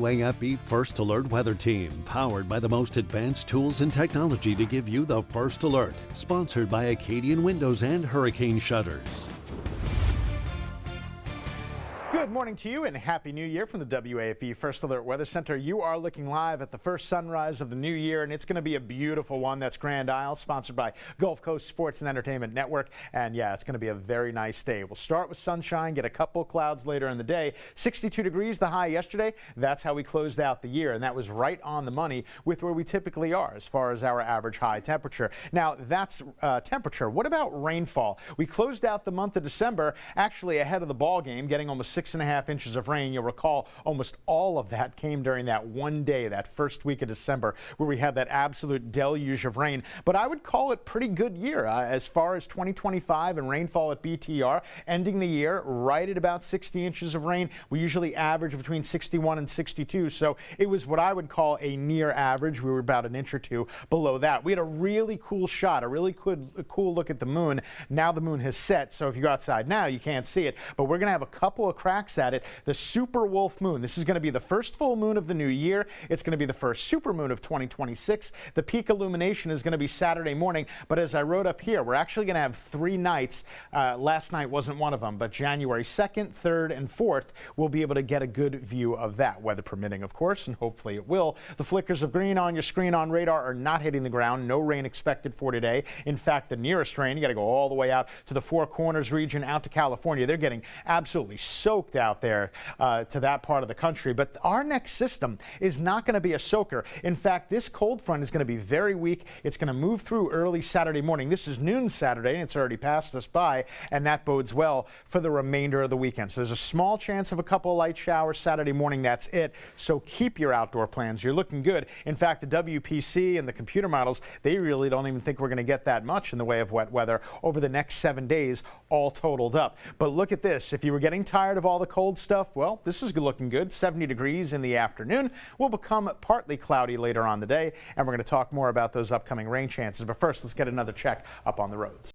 UAFB First Alert Weather Team, powered by the most advanced tools and technology to give you the first alert. Sponsored by Acadian Windows and Hurricane Shutters. Good morning to you and Happy New Year from the WAFB First Alert Weather Center. You are looking live at the first sunrise of the new year, and it's going to be a beautiful one. That's Grand Isle, sponsored by Gulf Coast Sports and Entertainment Network. And yeah, it's going to be a very nice day. We'll start with sunshine, get a couple clouds later in the day. 62 degrees the high yesterday. That's how we closed out the year, and that was right on the money with where we typically are as far as our average high temperature. Now, that's temperature. What about rainfall? We closed out the month of December actually ahead of the ball game, getting almost 6.5 inches of rain. You'll recall almost all of that came during that one day, that first week of December, where we had that absolute deluge of rain. But I would call it pretty good year as far as 2025 and rainfall at BTR, ending the year right at about 60 inches of rain. We usually average between 61 and 62, so it was what I would call a near average. We were about an inch or two below that. We had a really cool shot, a really cool look at the moon. Now the moon has set, so if you go outside now, you can't see it, but we're going to have a couple of cracks at it. The super wolf moon. This is going to be the first full moon of the new year. It's going to be the first super moon of 2026. The peak illumination is going to be Saturday morning, but as I wrote up here, we're actually going to have 3 nights. Last night wasn't one of them, but January 2nd, 3rd, and 4th, we'll be able to get a good view of that, weather permitting, of course, and hopefully it will. The flickers of green on your screen on radar are not hitting the ground. No rain expected for today. In fact, the nearest rain, you got to go all the way out to the Four Corners region, out to California. They're getting absolutely soaked out there to that part of the country. But our next system is not going to be a soaker. In fact, this cold front is going to be very weak. It's going to move through early Saturday morning. This is noon Saturday, and it's already passed us by, and that bodes well for the remainder of the weekend. So there's a small chance of a couple of light showers Saturday morning. That's it. So keep your outdoor plans. You're looking good. In fact, the WPC and the computer models, they really don't even think we're going to get that much in the way of wet weather over the next 7 days, all totaled up. But look at this. If you were getting tired of all the cold stuff, well, this is looking good. 70 degrees in the afternoon. Will become partly cloudy later on the day, and we're going to talk more about those upcoming rain chances. But first, let's get another check up on the roads.